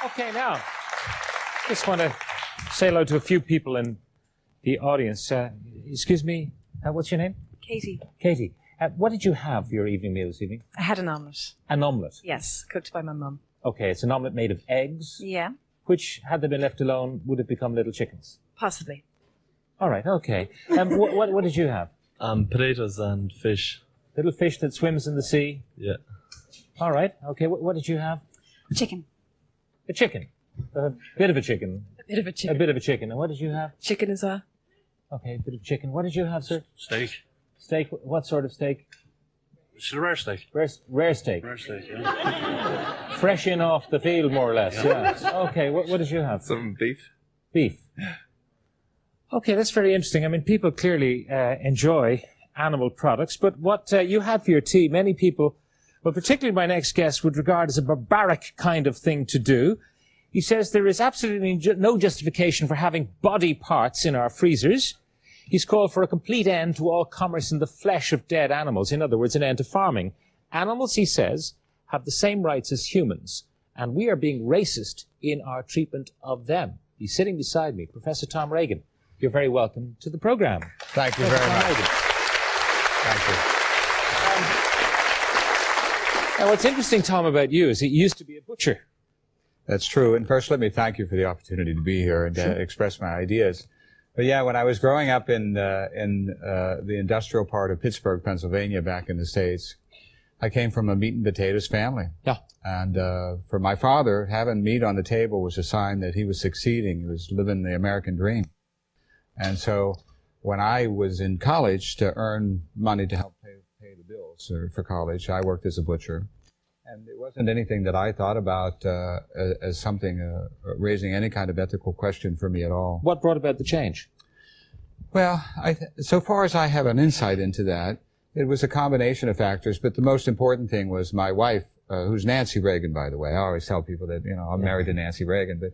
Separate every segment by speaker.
Speaker 1: Okay, now, just want to say hello to a few people in the audience. Excuse me, what's your name?
Speaker 2: Katie.
Speaker 1: Katie. What did you have for your evening meal this evening?
Speaker 2: I had an omelette.
Speaker 1: An omelette?
Speaker 2: Yes, cooked by my mum.
Speaker 1: Okay, it's an omelette made of eggs?
Speaker 2: Yeah.
Speaker 1: Which, had they been left alone, would have become little chickens?
Speaker 2: Possibly.
Speaker 1: All right, okay. What did you have?
Speaker 3: Potatoes and fish.
Speaker 1: Little fish that swims in the sea?
Speaker 3: Yeah.
Speaker 1: All right, okay. What did you have?
Speaker 2: Chicken.
Speaker 1: A chicken. A bit of a chicken.
Speaker 2: A bit of a chicken.
Speaker 1: A bit of a chicken. And what did you have?
Speaker 2: Chicken as well.
Speaker 1: Okay, a bit of chicken. What did you have, sir?
Speaker 4: Steak.
Speaker 1: Steak. What sort of steak?
Speaker 4: It's a rare steak.
Speaker 1: Rare steak.
Speaker 4: Rare steak, yeah.
Speaker 1: Fresh in off the field, more or less. Yeah. Okay, what did you have?
Speaker 3: Some beef.
Speaker 1: Beef. Okay, that's very interesting. I mean, people clearly enjoy animal products, but what you had for your tea, many people, well, particularly my next guest, would regard as a barbaric kind of thing to do. He says there is absolutely no justification for having body parts in our freezers. He's called for a complete end to all commerce in the flesh of dead animals. In other words, an end to farming. Animals, he says, have the same rights as humans, and we are being racist in our treatment of them. He's sitting beside me, Professor Tom Regan. You're very welcome to the program.
Speaker 5: Thank you very much. Thank you.
Speaker 1: Now, what's interesting, Tom, about you is that you used to be a butcher.
Speaker 5: That's true. And first, let me thank you for the opportunity to be here and to express my ideas. But yeah, when I was growing up in the industrial part of Pittsburgh, Pennsylvania, back in the States, I came from a meat and potatoes family.
Speaker 1: Yeah.
Speaker 5: And for my father, having meat on the table was a sign that he was succeeding. He was living the American dream. And so when I was in college to earn money to help pay the bills for college, I worked as a butcher. And it wasn't anything that I thought about as something raising any kind of ethical question for me at all.
Speaker 1: What brought about the change?
Speaker 5: Well, so far as I have an insight into that, it was a combination of factors, but the most important thing was my wife, who's Nancy Reagan, by the way. I always tell people that, I'm married to Nancy Reagan, but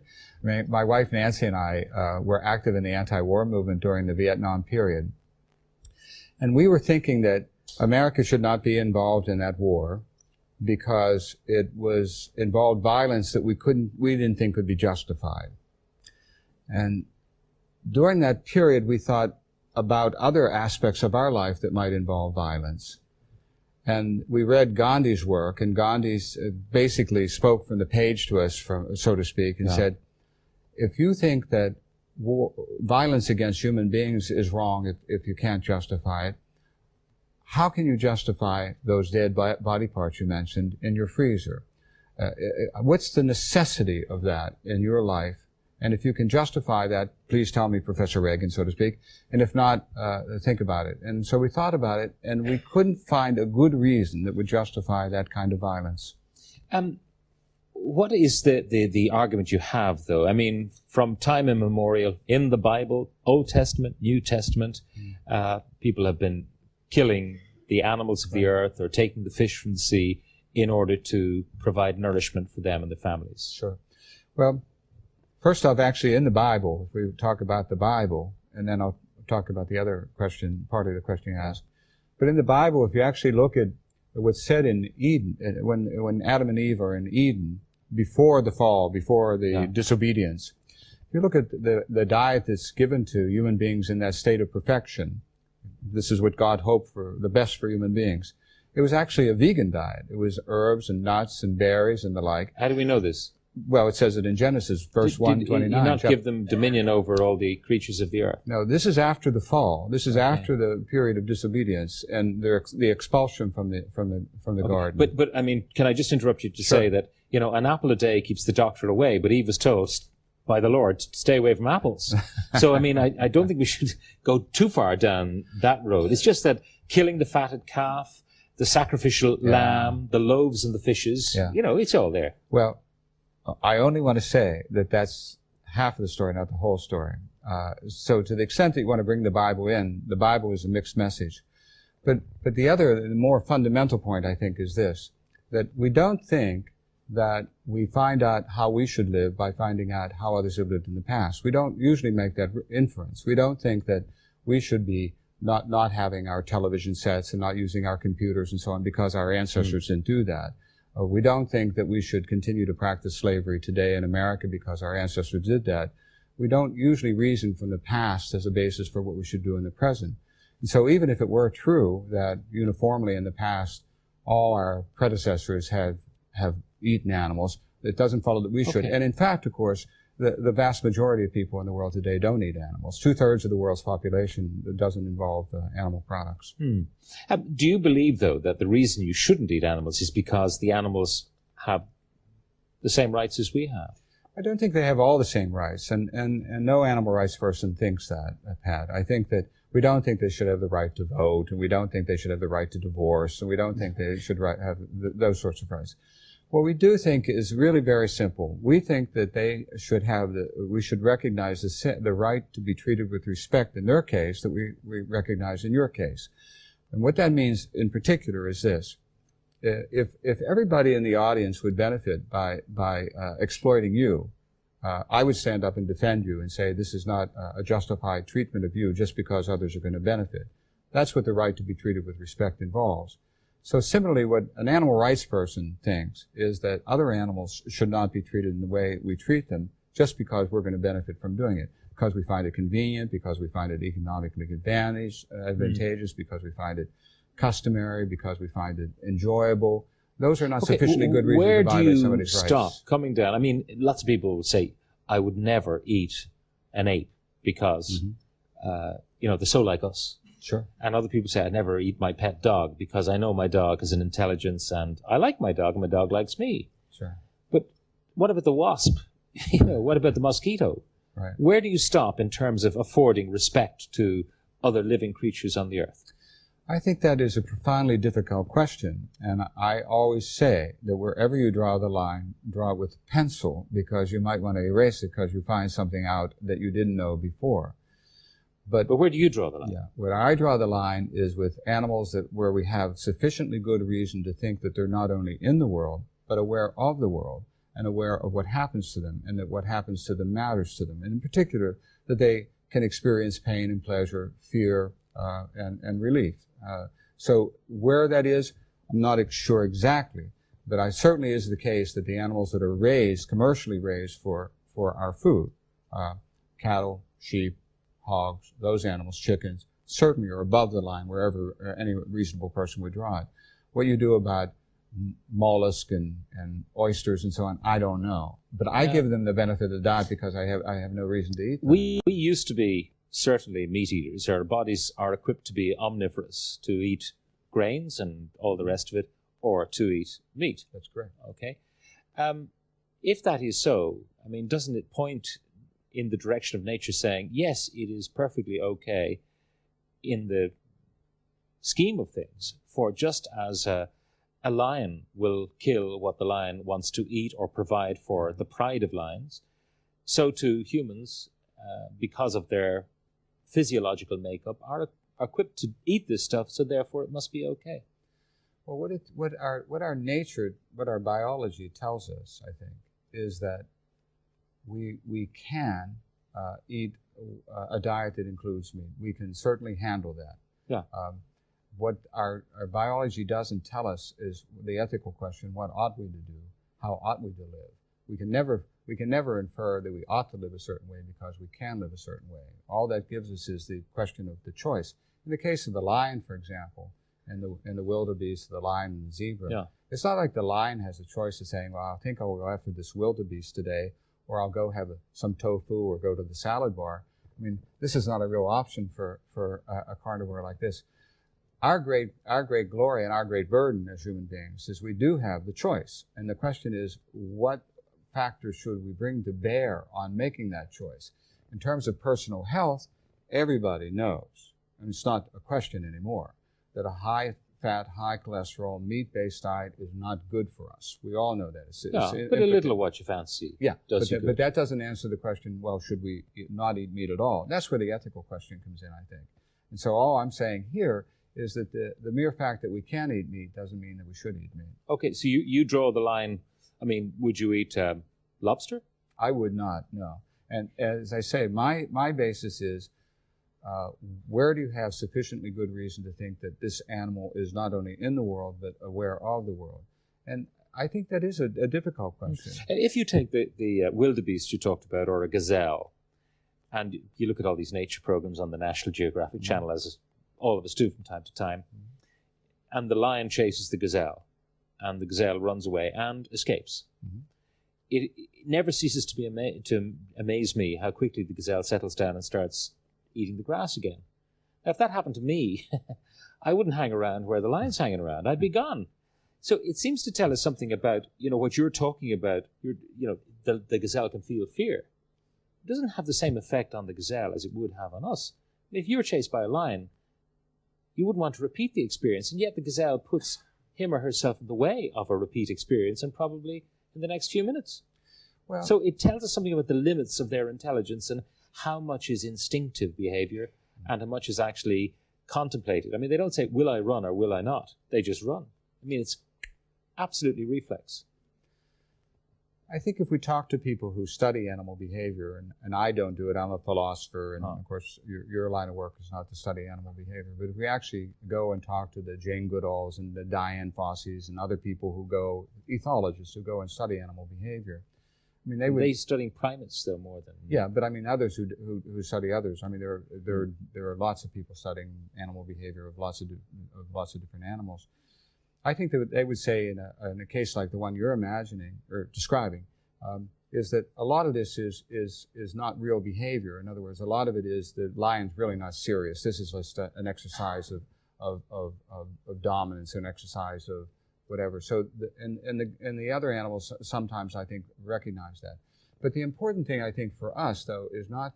Speaker 5: my wife Nancy and I were active in the anti-war movement during the Vietnam period. And we were thinking that America should not be involved in that war because it involved violence that we didn't think could be justified. And during that period, we thought about other aspects of our life that might involve violence. And we read Gandhi's work, and Gandhi basically spoke from the page to us, so to speak, and said, if you think that violence against human beings is wrong, if you can't justify it, how can you justify those dead body parts you mentioned in your freezer? What's the necessity of that in your life? And if you can justify that, please tell me, Professor Reagan, so to speak. And if not, think about it. And so we thought about it, and we couldn't find a good reason that would justify that kind of violence.
Speaker 1: What is the argument you have, though? I mean, from time immemorial, in the Bible, Old Testament, New Testament, people have been killing the animals of the earth or taking the fish from the sea in order to provide nourishment for them and their families.
Speaker 5: Sure. Well, first off, actually, in the Bible, if we talk about the Bible, and then I'll talk about the other question, part of the question you asked. But in the Bible, if you actually look at what's said in Eden, when Adam and Eve are in Eden, before the fall, before the disobedience, if you look at the diet that's given to human beings in that state of perfection, this is what God hoped for, the best for human beings. It was actually a vegan diet. It was herbs and nuts and berries and the like.
Speaker 1: How do we know this?
Speaker 5: Well, it says it in Genesis, verse 129.
Speaker 1: Did he not give them dominion over all the creatures of the earth?
Speaker 5: No, this is after the fall. This is after the period of disobedience and the expulsion from the garden.
Speaker 1: But I mean, can I just interrupt you to say that, an apple a day keeps the doctor away, but Eve was told by the Lord to stay away from apples. So, I mean, I don't think we should go too far down that road. It's just that killing the fatted calf, the sacrificial lamb, the loaves and the fishes, it's all there.
Speaker 5: Well, I only want to say that that's half of the story, not the whole story. So to the extent that you want to bring the Bible in, the Bible is a mixed message. But the more fundamental point, I think, is this, that we don't think that we find out how we should live by finding out how others have lived in the past. We don't usually make that inference. We don't think that we should be not having our television sets and not using our computers and so on because our ancestors didn't do that. We don't think that we should continue to practice slavery today in America because our ancestors did that. We don't usually reason from the past as a basis for what we should do in the present. And so even if it were true that uniformly in the past all our predecessors have eaten animals, it doesn't follow that we should.
Speaker 1: Okay.
Speaker 5: And in fact, of course, the vast majority of people in the world today don't eat animals. 2/3 of the world's population doesn't involve animal products.
Speaker 1: Do you believe, though, that the reason you shouldn't eat animals is because the animals have the same rights as we have?
Speaker 5: I don't think they have all the same rights, and no animal rights person thinks that, Pat. I think that we don't think they should have the right to vote, and we don't think they should have the right to divorce, and we don't think they should have those sorts of rights. What we do think is really very simple. We think that they should have we should recognize the right to be treated with respect in their case that we recognize in your case. And what that means in particular is this. If everybody in the audience would benefit by exploiting you, I would stand up and defend you and say this is not a justified treatment of you just because others are going to benefit. That's what the right to be treated with respect involves. So similarly, what an animal rights person thinks is that other animals should not be treated in the way we treat them just because we're going to benefit from doing it, because we find it convenient, because we find it economically advantageous, because we find it customary, because we find it enjoyable. Those are not sufficiently good reasons to violate somebody's rights.
Speaker 1: Where do you stop coming down? I mean, lots of people would say, I would never eat an ape because, they're so like us.
Speaker 5: Sure.
Speaker 1: And other people say, I'd never eat my pet dog because I know my dog has an intelligence and I like my dog and my dog likes me.
Speaker 5: Sure.
Speaker 1: But what about the wasp? What about the mosquito?
Speaker 5: Right.
Speaker 1: Where do you stop in terms of affording respect to other living creatures on the earth?
Speaker 5: I think that is a profoundly difficult question, and I always say that wherever you draw the line, draw it with a pencil, because you might want to erase it because you find something out that you didn't know before. But
Speaker 1: where do you draw the line?
Speaker 5: Yeah, where I draw the line is with animals where we have sufficiently good reason to think that they're not only in the world, but aware of the world, and aware of what happens to them, and that what happens to them matters to them, and in particular, that they can experience pain and pleasure, fear, and relief. So where that is, I'm not sure exactly, but it certainly is the case that the animals that are raised, commercially raised for our food, cattle, sheep, hogs, those animals, chickens, certainly are above the line wherever any reasonable person would draw it. What you do about mollusk and oysters and so on, I don't know. But I give them the benefit of the doubt because I have no reason to eat them.
Speaker 1: We used to be certainly meat eaters. Our bodies are equipped to be omnivorous, to eat grains and all the rest of it, or to eat meat.
Speaker 5: That's correct.
Speaker 1: Okay. If that is so, I mean, doesn't it point in the direction of nature saying, yes, it is perfectly okay in the scheme of things, for just as a lion will kill what the lion wants to eat or provide for the pride of lions, so too humans, because of their physiological makeup, are equipped to eat this stuff, so therefore it must be okay.
Speaker 5: Well, what our biology tells us, I think, is that we can eat a diet that includes meat. We can certainly handle that.
Speaker 1: Yeah.
Speaker 5: What our biology doesn't tell us is the ethical question: what ought we to do? How ought we to live? We can never infer that we ought to live a certain way because we can live a certain way. All that gives us is the question of the choice. In the case of the lion, for example, and the wildebeest, the lion and the zebra, it's not like the lion has a choice of saying, well, I think I'll go after this wildebeest today, or I'll go have some tofu or go to the salad bar. I mean, this is not a real option for a carnivore like this. Our great glory and our great burden as human beings is we do have the choice. And the question is, what factors should we bring to bear on making that choice? In terms of personal health, everybody knows, and it's not a question anymore, that a high-fat, high-cholesterol, meat-based diet is not good for us. We all know that.
Speaker 1: But a little of what you fancy does you good.
Speaker 5: But that doesn't answer the question, well, should we not eat meat at all? That's where the ethical question comes in, I think. And so all I'm saying here is that the mere fact that we can eat meat doesn't mean that we should eat meat.
Speaker 1: Okay, so you draw the line. I mean, would you eat lobster?
Speaker 5: I would not, no. And as I say, my basis is, where do you have sufficiently good reason to think that this animal is not only in the world, but aware of the world? And I think that is a difficult question.
Speaker 1: And if you take the wildebeest you talked about, or a gazelle, and you look at all these nature programs on the National Geographic Channel, as all of us do from time to time, and the lion chases the gazelle, and the gazelle runs away and escapes. It never ceases to amaze me how quickly the gazelle settles down and starts eating the grass again. Now, if that happened to me, I wouldn't hang around where the lion's hanging around. I'd be gone. So it seems to tell us something about, what you're talking about. The gazelle can feel fear. It doesn't have the same effect on the gazelle as it would have on us. If you were chased by a lion, you wouldn't want to repeat the experience, and yet the gazelle puts him or herself in the way of a repeat experience, and probably in the next few minutes.
Speaker 5: Well,
Speaker 1: So it tells us something about the limits of their intelligence and how much is instinctive behavior and how much is actually contemplated. I mean, they don't say, will I run or will I not? They just run. I mean, it's absolutely reflex.
Speaker 5: I think if we talk to people who study animal behavior, and I don't do it, I'm a philosopher, and of course your line of work is not to study animal behavior, but if we actually go and talk to the Jane Goodalls and the Diane Fosseys and other people who go, ethologists who go and study animal behavior, I mean, they're
Speaker 1: studying primates still more than...
Speaker 5: Yeah, but I mean others who study others. I mean, there are lots of people studying animal behavior of lots of different animals. I think that they would say in a case like the one you're imagining or describing, is that a lot of this is not real behavior. In other words, a lot of it is the lion's really not serious. This is just an exercise of dominance, an exercise of whatever. So the other animals sometimes I think recognize that. But the important thing I think for us though is not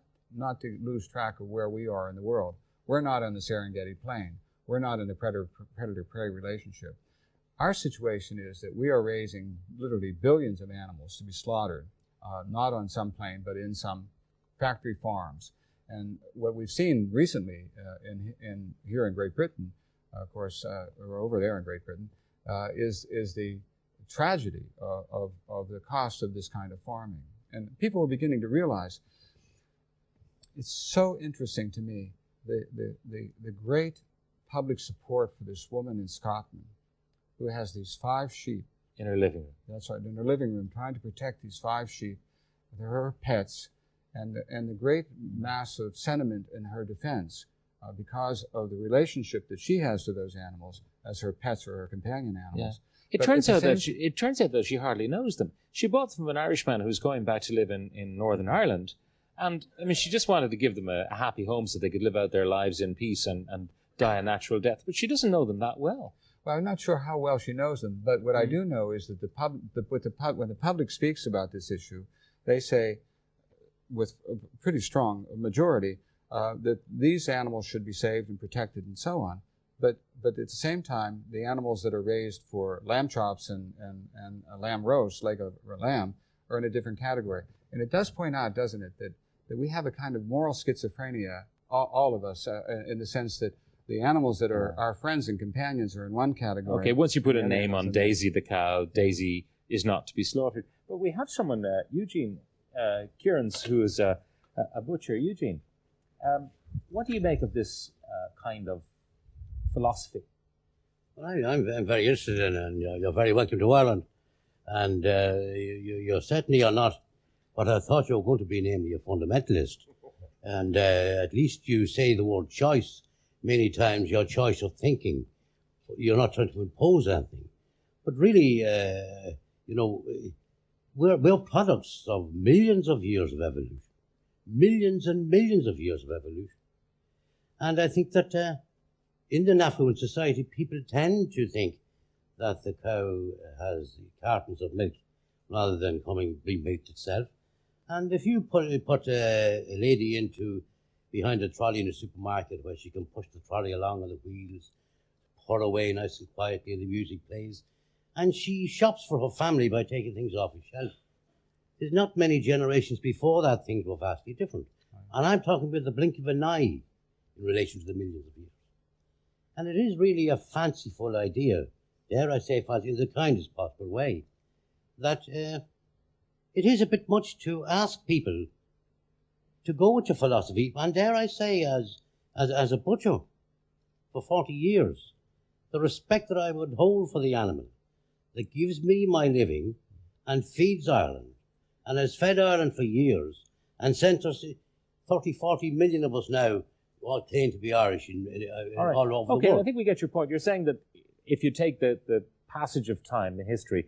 Speaker 5: to lose track of where we are in the world. We're not on the Serengeti Plain. We're not in the predator-prey relationship. Our situation is that we are raising literally billions of animals to be slaughtered, not on some plain, but in some factory farms. And what we've seen recently here in Great Britain, of course, or over there in Great Britain, is the tragedy of the cost of this kind of farming. And people are beginning to realize, it's so interesting to me, the great public support for this woman in Scotland who has these 5 sheep.
Speaker 1: In her living room.
Speaker 5: That's right, in her living room, trying to protect these 5 sheep. They're her pets, and the great mass of sentiment in her defense because of the relationship that she has to those animals as her pets or her companion animals.
Speaker 1: Yeah. It turns out that she hardly knows them. She bought them from an Irishman who's going back to live in Northern Ireland, and I mean, she just wanted to give them a happy home so they could live out their lives in peace and die a natural death. But she doesn't know them that well.
Speaker 5: Well, I'm not sure how well she knows them, but what I do know is that when the public speaks about this issue, they say, with a pretty strong majority, that these animals should be saved and protected and so on. But at the same time, the animals that are raised for lamb chops and a lamb roast, like a lamb, are in a different category. And it does point out, doesn't it, that we have a kind of moral schizophrenia, all of us, in the sense that the animals that are our friends and companions are in one category.
Speaker 1: Okay, once you put a name on Daisy the cow, Daisy is not to be slaughtered. But we have someone, Eugene Kieran's, who is a butcher. Eugene, what do you make of this kind of philosophy?
Speaker 6: Well, I'm very interested in it, and you're very welcome to Ireland. And you certainly are not what I thought you were going to be, namely a fundamentalist. And at least you say the word choice many times, your choice of thinking. You're not trying to impose anything. But really, we're products of millions of years of evolution. Millions and millions of years of evolution. And I think that in an affluent society, people tend to think that the cow has cartons of milk rather than being milked itself. And if you put a lady behind a trolley in a supermarket where she can push the trolley along on the wheels, pour away nice and quietly, and the music plays, and she shops for her family by taking things off the shelf. There's not many generations before that things were vastly different. And I'm talking about the blink of an eye in relation to the millions of years. And it is really a fanciful idea, dare I say fancy in the kindest possible way, that it is a bit much to ask people to go with your philosophy, and dare I say, as a butcher for 40 years, the respect that I would hold for the animal, that gives me my living and feeds Ireland and has fed Ireland for years and sent us 30, 40 million of us now all claim to be Irish all over the
Speaker 1: Okay,
Speaker 6: world.
Speaker 1: I think we get your point. You're saying that if you take the passage of time in history,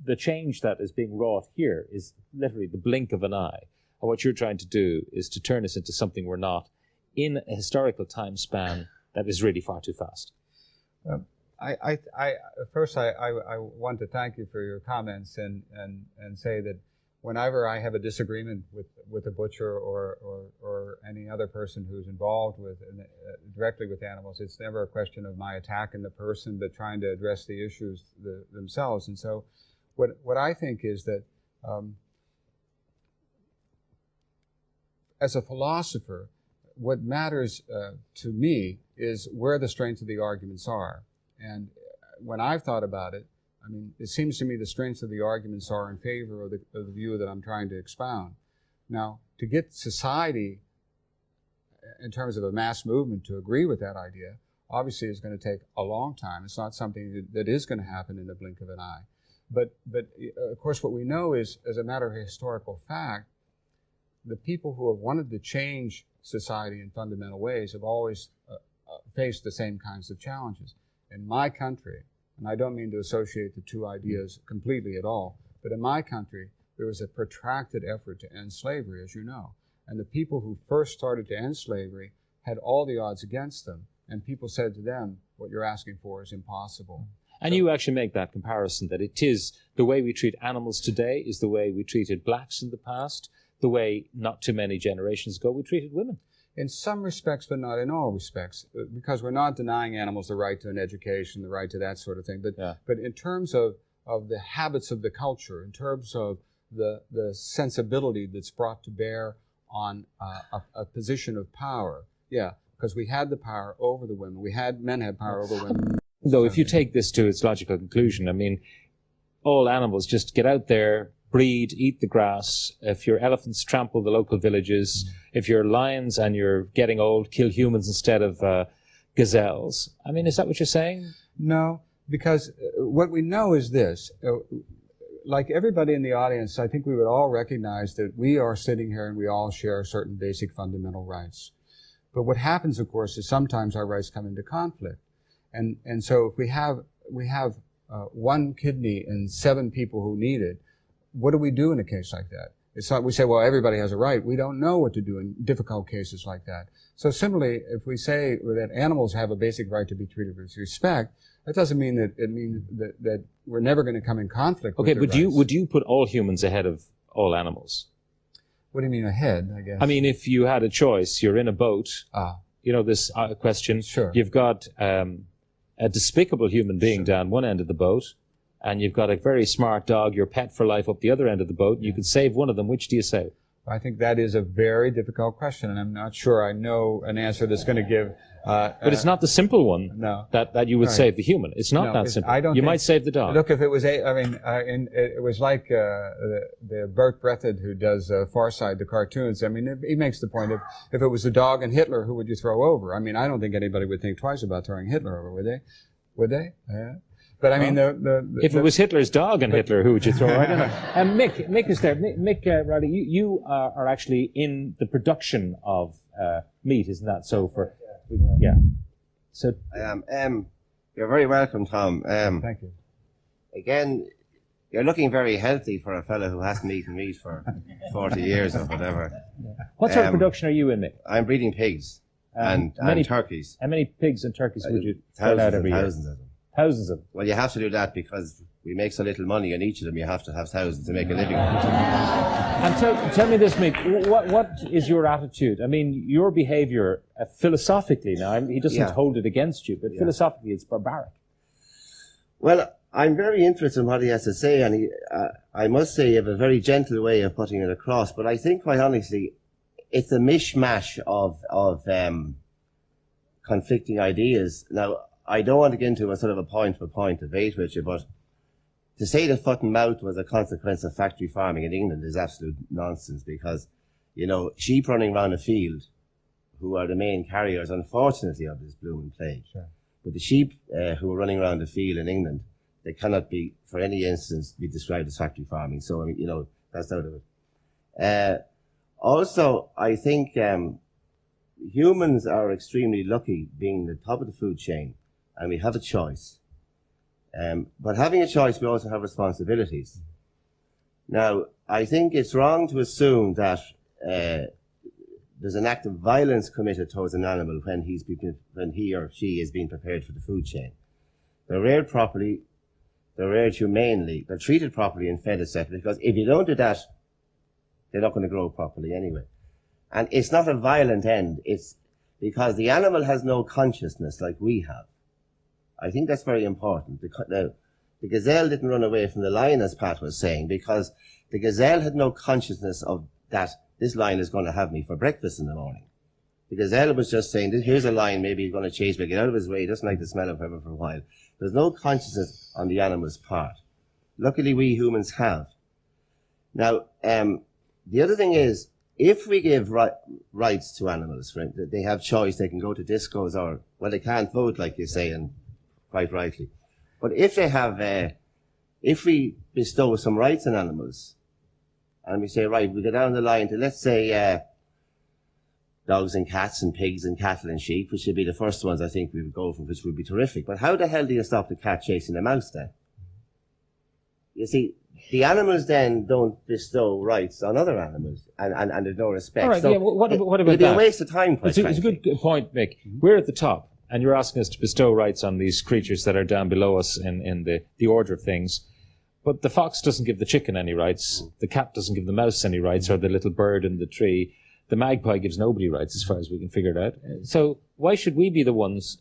Speaker 1: the change that is being wrought here is literally the blink of an eye. And what you're trying to do is to turn us into something we're not in a historical time span that is really far too fast.
Speaker 5: First, I want to thank you for your comments and say that whenever I have a disagreement with a butcher or any other person who's involved with directly with animals, it's never a question of my attacking the person, but trying to address the issues themselves. And so, what I think is that as a philosopher, what matters to me is where the strengths of the arguments are. And when I've thought about it, I mean, it seems to me the strengths of the arguments are in favor of the view that I'm trying to expound. Now, to get society, in terms of a mass movement, to agree with that idea, obviously is going to take a long time. It's not something that is going to happen in the blink of an eye. But of course, what we know is, as a matter of historical fact, the people who have wanted to change society in fundamental ways have always faced the same kinds of challenges. In my country, and I don't mean to associate the two ideas completely at all, but in my country, there was a protracted effort to end slavery, as you know. And the people who first started to end slavery had all the odds against them, and people said to them, what you're asking for is impossible.
Speaker 1: And you actually make that comparison, that it is the way we treat animals today is the way we treated blacks in the past, the way not too many generations ago we treated women.
Speaker 5: In some respects, but not in all respects, because we're not denying animals the right to an education, the right to that sort of thing. But in terms of the habits of the culture, in terms of the sensibility that's brought to bear on a position of power, because we had the power over the women. Men had power over women.
Speaker 1: Though if you take this to its logical conclusion, I mean, all animals just get out there, breed, eat the grass. If your elephants trample the local villages, if you're lions and you're getting old, kill humans instead of gazelles. I mean, is that what you're saying?
Speaker 5: No, because what we know is this. Like everybody in the audience, I think we would all recognize that we are sitting here and we all share certain basic fundamental rights. But what happens, of course, is sometimes our rights come into conflict. And so if we have one kidney in 7 people who need it, what do we do in a case like that? It's not we say, well, everybody has a right. We don't know what to do in difficult cases like that. So similarly, if we say that animals have a basic right to be treated with respect, that doesn't mean that it means that we're never going to come in conflict with their rights.
Speaker 1: Would you put all humans ahead of all animals?
Speaker 5: What do you mean ahead, I guess?
Speaker 1: I mean, if you had a choice, you're in a boat, you know this question.
Speaker 5: Sure.
Speaker 1: You've got a despicable human being down one end of the boat, and you've got a very smart dog, your pet for life, up the other end of the boat. You could save one of them. Which do you save?
Speaker 5: I think that is a very difficult question, and I'm not sure I know an answer that's going to give.
Speaker 1: But it's not the simple one.
Speaker 5: No.
Speaker 1: That you would save the human. It's not that simple. You might save the dog.
Speaker 5: Look, if it was it was like the Bert Breathed who does Far Side, the cartoons. I mean, he makes the point of if it was the dog and Hitler, who would you throw over? I mean, I don't think anybody would think twice about throwing Hitler over, would they? Would they? Yeah. But I mean,
Speaker 1: if it was Hitler's dog and Hitler, who would you throw? I don't know. Mick is there. Mick Riley, you are actually in the production of meat, isn't that so? So
Speaker 7: I am. You're very welcome, Tom.
Speaker 5: Thank you.
Speaker 7: Again, you're looking very healthy for a fellow who hasn't eaten meat for 40 years or whatever.
Speaker 1: What sort of production are you in, Mick?
Speaker 7: I'm breeding pigs and turkeys.
Speaker 1: How many pigs and turkeys would you turn out every year?
Speaker 7: Thousands of them.
Speaker 1: Thousands of them.
Speaker 7: Well, you have to do that because we make so little money on each of them. You have to have thousands to make a living.
Speaker 1: And tell me this, Mick. What is your attitude? I mean, your behaviour philosophically. Now, he doesn't hold it against you, but philosophically, it's barbaric.
Speaker 7: Well, I'm very interested in what he has to say, and I must say, you have a very gentle way of putting it across. But I think, quite honestly, it's a mishmash of conflicting ideas. Now, I don't want to get into a sort of a point-for-point debate with you, but to say that foot and mouth was a consequence of factory farming in England is absolute nonsense because, you know, sheep running around a field, who are the main carriers, unfortunately, of this blooming plague. Sure. But the sheep who were running around the field in England, they cannot be, for any instance, be described as factory farming. So, I mean, you know, that's out of it. Also, I think humans are extremely lucky being the top of the food chain, and we have a choice. But having a choice, we also have responsibilities. Now, I think it's wrong to assume that there's an act of violence committed towards an animal when he or she is being prepared for the food chain. They're reared properly, they're reared humanely, they're treated properly and fed, etc. Because if you don't do that, they're not going to grow properly anyway. And it's not a violent end. It's because the animal has no consciousness like we have. I think that's very important. The gazelle didn't run away from the lion, as Pat was saying, because the gazelle had no consciousness of that this lion is going to have me for breakfast in the morning. The gazelle was just saying, here's a lion, maybe he's going to chase me, get out of his way, he doesn't like the smell of pepper for a while. There's no consciousness on the animal's part. Luckily, we humans have. Now, the other thing is, if we give rights to animals, right, they have choice, they can go to discos or, well, they can't vote, like you say, and quite rightly. But if they have, if we bestow some rights on animals, and we say, right, we go down the line to, let's say, dogs and cats and pigs and cattle and sheep, which would be the first ones I think we would go for, which would be terrific. But how the hell do you stop the cat chasing the mouse then? You see, the animals then don't bestow rights on other animals, and there's no respect.
Speaker 1: All right,
Speaker 7: so
Speaker 1: yeah, what about
Speaker 7: it'd be
Speaker 1: that?
Speaker 7: a waste of time, quite
Speaker 1: It's a
Speaker 7: frankly.
Speaker 1: good point, Mick. We're at the top, and you're asking us to bestow rights on these creatures that are down below us in the order of things. But the fox doesn't give the chicken any rights. The cat doesn't give the mouse any rights, or the little bird in the tree. The magpie gives nobody rights, as far as we can figure it out. So why should we be the ones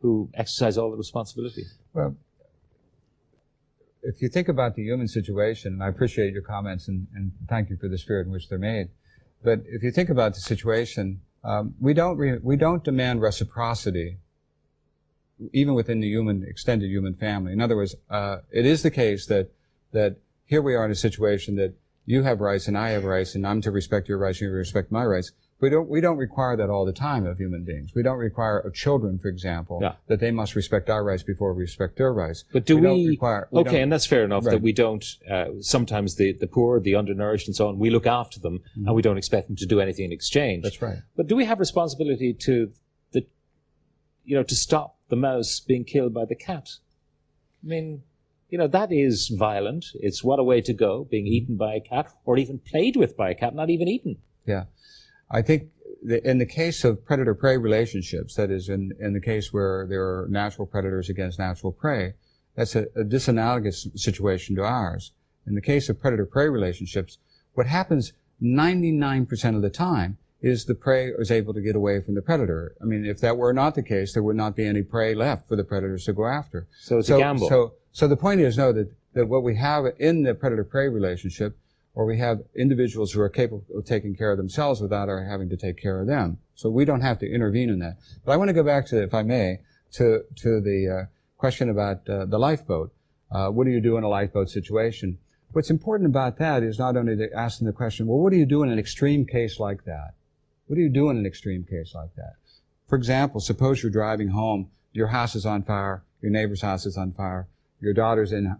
Speaker 1: who exercise all the responsibility?
Speaker 5: Well, if you think about the human situation, and I appreciate your comments and thank you for the spirit in which they're made, but if you think about the situation, we don't demand reciprocity, even within the extended human family. In other words, it is the case that here we are in a situation that you have rights and I have rights, and I'm to respect your rights and you respect my rights. We don't require that all the time of human beings. We don't require of children, for example, that they must respect our rights before we respect their rights.
Speaker 1: But do we
Speaker 5: don't,
Speaker 1: and that's fair enough,
Speaker 5: right.
Speaker 1: that we don't, sometimes the poor, the undernourished and so on, we look after them and we don't expect them to do anything in exchange.
Speaker 5: That's right.
Speaker 1: But do we have responsibility to stop the mouse being killed by the cat? I mean, that is violent. It's what a way to go, being eaten by a cat, or even played with by a cat, not even eaten.
Speaker 5: Yeah. I think in the case of predator-prey relationships, that is, in the case where there are natural predators against natural prey, that's a disanalogous situation to ours. In the case of predator-prey relationships, what happens 99% of the time is the prey is able to get away from the predator. I mean, if that were not the case, there would not be any prey left for the predators to go after.
Speaker 1: So it's a gamble.
Speaker 5: So the point is, that what we have in the predator-prey relationship, or we have individuals who are capable of taking care of themselves without our having to take care of them. So we don't have to intervene in that. But I want to go back to, if I may, to the question about the lifeboat. What do you do in a lifeboat situation? What's important about that is not only asking the question, well, what do you do in an extreme case like that? What do you do in an extreme case like that? For example, suppose you're driving home, your house is on fire, your neighbor's house is on fire, your daughter's in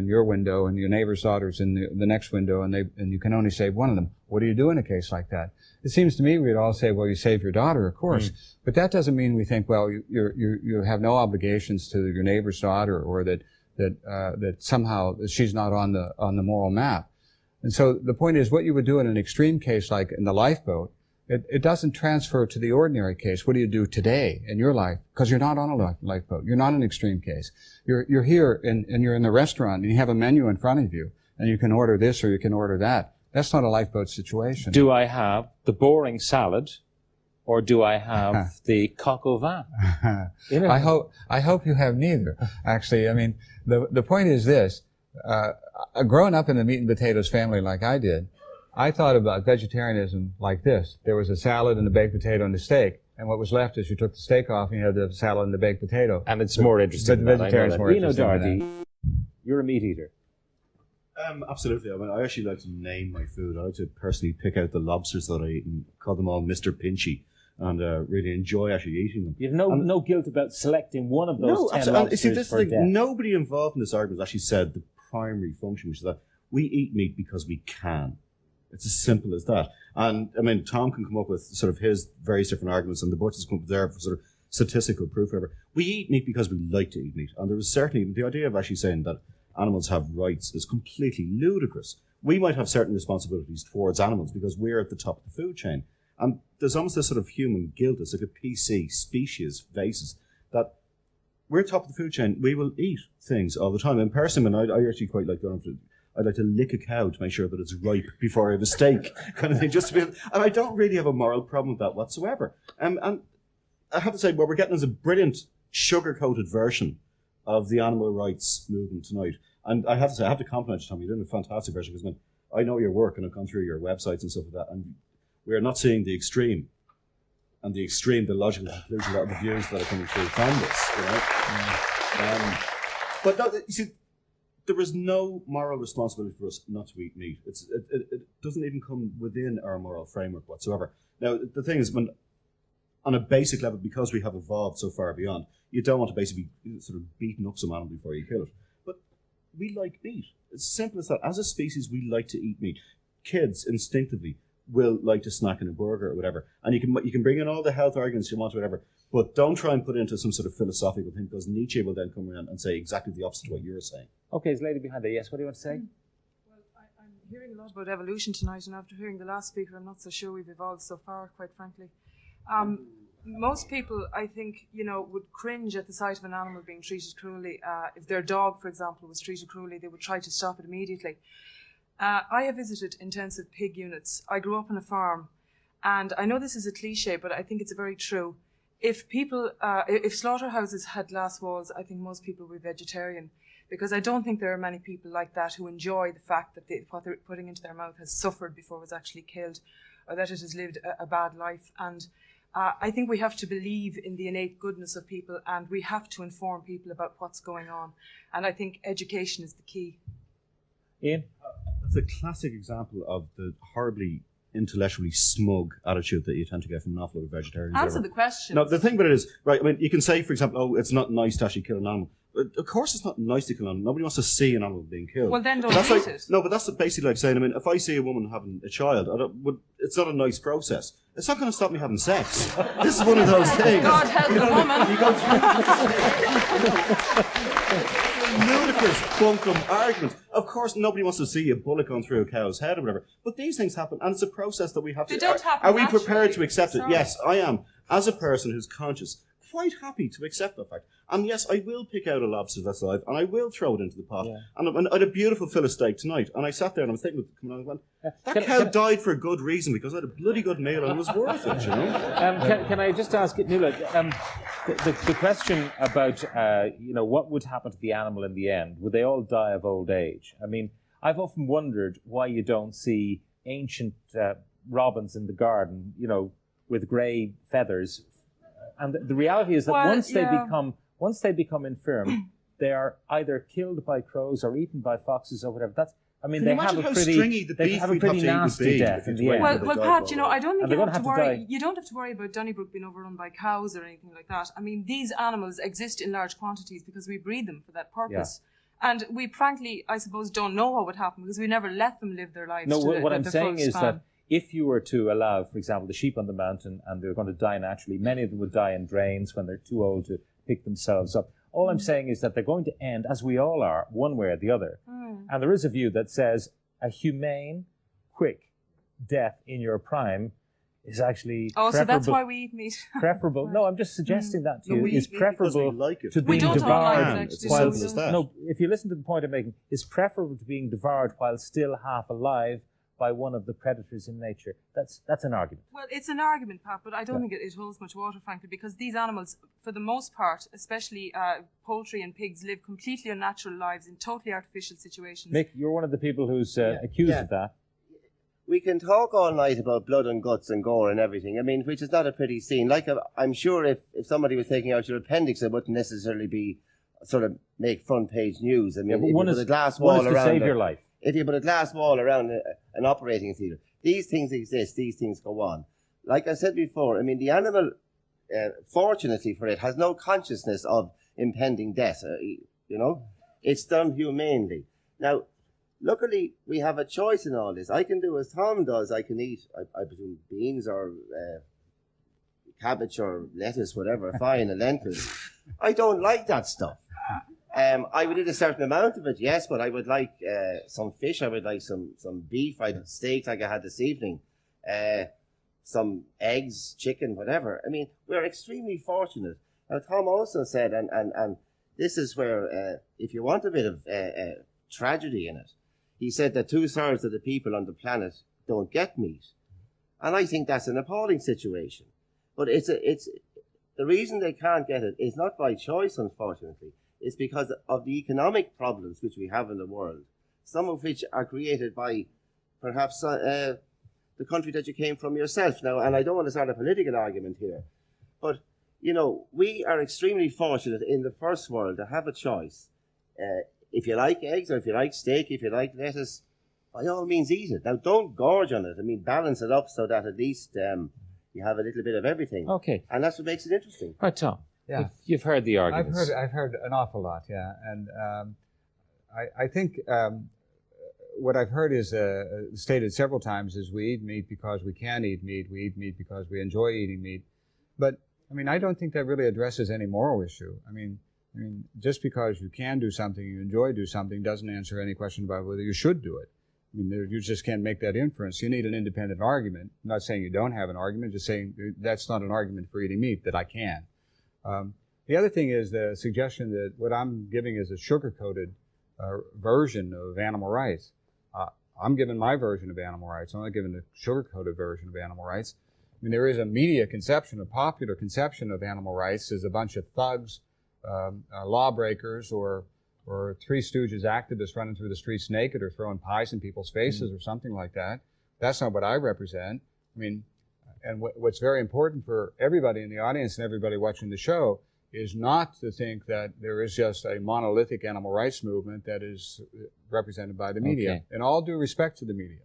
Speaker 5: your window and your neighbor's daughter's in the next window, and you can only save one of them. What do you do in a case like that? It seems to me we'd all say, well, you save your daughter, of course. But that doesn't mean we think, well, you have no obligations to your neighbor's daughter, or that somehow she's not on the moral map. And so the point is, what you would do in an extreme case like in the lifeboat, it doesn't transfer to the ordinary case. What do you do today in your life? Because you're not on a lifeboat. You're not an extreme case. You're here and you're in the restaurant and you have a menu in front of you and you can order this or you can order that. That's not a lifeboat situation.
Speaker 1: Do I have the boring salad, or do I have the coq au vin?
Speaker 5: I hope you have neither. Actually, I mean, the point is this. Growing up in the meat and potatoes family like I did, I thought about vegetarianism like this. There was a salad and a baked potato and a steak. And what was left is you took the steak off and you had the salad and the baked potato.
Speaker 1: And it's more interesting.
Speaker 5: But vegetarian's more interesting.
Speaker 1: Dorothy, you're a meat eater.
Speaker 8: Absolutely. I mean, I actually like to name my food. I like to personally pick out the lobsters that I eat and call them all Mr. Pinchy. and really enjoy actually eating them.
Speaker 1: You have no guilt about selecting one of those 10
Speaker 8: absolutely. And
Speaker 1: lobsters
Speaker 8: see, this
Speaker 1: for
Speaker 8: thing,
Speaker 1: death.
Speaker 8: nobody involved in this argument actually said the primary function, which is that we eat meat because we can. It's as simple as that. And I mean, Tom can come up with sort of his various different arguments, and the butchers come up there for sort of statistical proof, whatever. We eat meat because we like to eat meat, and there is certainly the idea of actually saying that animals have rights is completely ludicrous. We might have certain responsibilities towards animals because we're at the top of the food chain. And there's almost this sort of human guilt, it's like a PC, species basis, that we're top of the food chain. We will eat things all the time. And personally, I actually quite like going to, I'd like to lick a cow to make sure that it's ripe before I have a steak, kind of thing. Just to be, and I don't really have a moral problem with that whatsoever. And I have to say, what we're getting is a brilliant sugar-coated version of the animal rights movement tonight. And I have to say, I have to compliment you, Tom. You're doing a fantastic version, because I know your work and I've gone through your websites and stuff like that, and we are not seeing the extreme, and the logical conclusion that are the views that are coming through from this, you know. But no, you see, there is no moral responsibility for us not to eat meat. It doesn't even come within our moral framework whatsoever. Now, the thing is, when on a basic level, because we have evolved so far beyond, you don't want to basically sort of beaten up some animal before you kill it. But we like meat. It's simple as that. As a species, we like to eat meat. Kids instinctively will like to snack in a burger or whatever. And you can bring in all the health arguments you want or whatever, but don't try and put it into some sort of philosophical thing, because Nietzsche will then come around and say exactly the opposite of what you're saying.
Speaker 1: Okay, there's a lady behind there. Yes, what do you want to say?
Speaker 2: Well, I'm hearing a lot about evolution tonight, and after hearing the last speaker, I'm not so sure we've evolved so far, quite frankly. Most people, I think, would cringe at the sight of an animal being treated cruelly. If their dog, for example, was treated cruelly, they would try to stop it immediately. I have visited intensive pig units. I grew up on a farm, and I know this is a cliche, but I think it's very true. If slaughterhouses had glass walls, I think most people would be vegetarian, because I don't think there are many people like that who enjoy the fact that what they're putting into their mouth has suffered before it was actually killed, or that it has lived a bad life. And I think we have to believe in the innate goodness of people, and we have to inform people about what's going on. And I think education is the key.
Speaker 1: Ian?
Speaker 8: That's a classic example of the horribly intellectually smug attitude that you tend to get from an awful lot of vegetarians.
Speaker 2: Answer the question.
Speaker 8: No, the thing about it is, right, I mean, you can say, for example, oh, it's not nice to actually kill an animal. Of course it's not nice to kill an animal. Nobody wants to see an animal being killed.
Speaker 2: Well, then don't
Speaker 8: But
Speaker 2: eat it.
Speaker 8: No, but that's basically like saying, I mean, if I see a woman having a child, it's not a nice process. It's not going to stop me having sex. This is one of those things.
Speaker 2: God help the woman.
Speaker 8: You go through ludicrous bunkum arguments. Of course, nobody wants to see a bullet going through a cow's head or whatever. But these things happen, and it's a process that we have to.
Speaker 2: They don't happen
Speaker 8: Are we prepared
Speaker 2: naturally.
Speaker 8: to accept it?
Speaker 2: Sorry.
Speaker 8: Yes, I am. As a person who's conscious, quite happy to accept that fact. And yes, I will pick out a lobster that's alive, and I will throw it into the pot. Yeah. And I had a beautiful fillet steak tonight, and I sat there and I was thinking, coming on, and went, that cow died for a good reason, because I had a bloody good meal and it was worth it, you know.
Speaker 1: Can I just ask, Nuala, the question about what would happen to the animal in the end? Would they all die of old age? I mean, I've often wondered why you don't see ancient robins in the garden, with grey feathers. And the reality is that once they become infirm, they are either killed by crows or eaten by foxes or whatever. They have a pretty nasty death in the end.
Speaker 2: Well, Pat, I don't think you have to worry. You don't have to worry about Donnybrook being overrun by cows or anything like that. I mean, these animals exist in large quantities because we breed them for that purpose. Yeah. And we, frankly, I suppose, don't know what would happen because we never let them live their lives.
Speaker 1: No, what I'm saying is that if you were to allow, for example, the sheep on the mountain, and they're going to die naturally, many of them would die in drains when they're too old to pick themselves up. All I'm saying is that they're going to end, as we all are, one way or the other. And there is a view that says a humane, quick death in your prime is actually preferable.
Speaker 2: So that's why we eat meat.
Speaker 1: Preferable. No, I'm just suggesting that to you. Is preferable to being
Speaker 2: devoured.
Speaker 1: No, if you listen to the point I'm making, it's preferable to being devoured while still half alive by one of the predators in nature. That's an argument.
Speaker 2: Well, it's an argument, Pat, but I don't think it holds much water, frankly, because these animals, for the most part, especially poultry and pigs, live completely unnatural lives in totally artificial situations.
Speaker 1: Mick, you're one of the people who's accused of that.
Speaker 7: We can talk all night about blood and guts and gore and everything, which is not a pretty scene. I'm sure if somebody was taking out your appendix, it wouldn't necessarily be sort of make front page news. If you put a glass wall around
Speaker 1: save your life.
Speaker 7: If you put a glass wall around an operating theatre, these things exist, these things go on. like I said before, I mean, the animal, fortunately for it, has no consciousness of impending death. You know, it's done humanely. Now, luckily, we have a choice in all this. I can do as Tom does. I can eat, I presume, beans or cabbage or lettuce, whatever, fine, and lentils. I don't like that stuff. I would eat a certain amount of it, yes, but I would like some fish. I would like some beef. I'd have steak like I had this evening. Some eggs, chicken, whatever. I mean, we're extremely fortunate. Now, Tom also said, and this is where, if you want a bit of tragedy in it, he said that 2/3 of the people on the planet don't get meat. And I think that's an appalling situation. But it's the reason they can't get it is not by choice, unfortunately. It's because of the economic problems which we have in the world, some of which are created by perhaps the country that you came from yourself. Now, and I don't want to start a political argument here, but, you know, we are extremely fortunate in the first world to have a choice. If you like eggs, or if you like steak, if you like lettuce, by all means eat it. Now, don't gorge on it. I mean, balance it up so that at least you have a little bit of everything.
Speaker 1: Okay.
Speaker 7: And that's what makes it interesting.
Speaker 1: Right, Tom.
Speaker 5: Yeah.
Speaker 1: You've heard the arguments.
Speaker 5: I've heard an awful lot, yeah. And I think what I've heard is stated several times is we eat meat because we can eat meat. We eat meat because we enjoy eating meat. But, I mean, I don't think that really addresses any moral issue. I mean, just because you can do something, you enjoy do something, doesn't answer any question about whether you should do it. I mean, you just can't make that inference. You need an independent argument. I'm not saying you don't have an argument, just saying that's not an argument for eating meat, that I can. The other thing is the suggestion that what I'm giving is a sugar-coated version of animal rights. I'm giving my version of animal rights. I'm not giving the sugar-coated version of animal rights. I mean, there is a media conception, a popular conception of animal rights as a bunch of thugs, lawbreakers, or Three Stooges activists running through the streets naked or throwing pies in people's faces or something like that. That's not what I represent. I mean, and what's very important for everybody in the audience and everybody watching the show is not to think that there is just a monolithic animal rights movement that is represented by the media.
Speaker 1: Okay.
Speaker 5: In all due respect to the media.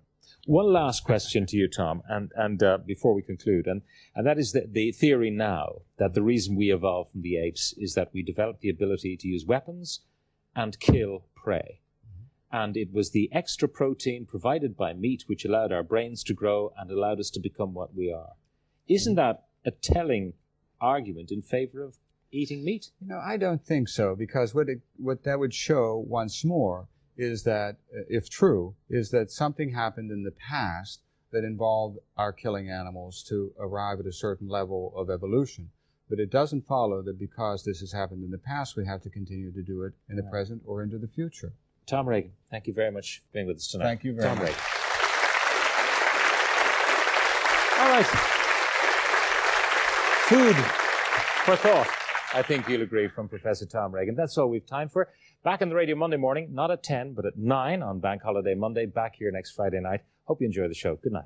Speaker 1: One last question to you, Tom, and before we conclude, and that is the theory now that the reason we evolved from the apes is that we developed the ability to use weapons and kill prey. And it was the extra protein provided by meat which allowed our brains to grow and allowed us to become what we are. Isn't that a telling argument in favor of eating meat?
Speaker 5: You know, I don't think so, because what that would show once more is that, if true, is that something happened in the past that involved our killing animals to arrive at a certain level of evolution. But it doesn't follow that because this has happened in the past, we have to continue to do it in the present or into the future.
Speaker 1: Tom Regan, thank you very much for being with us tonight.
Speaker 5: Thank you very
Speaker 1: Tom
Speaker 5: much.
Speaker 1: Regan. All right. Food for thought, I think you'll agree, from Professor Tom Regan. That's all we've time for. Back on the radio Monday morning, not at 10, but at 9 on Bank Holiday Monday. Back here next Friday night. Hope you enjoy the show. Good night.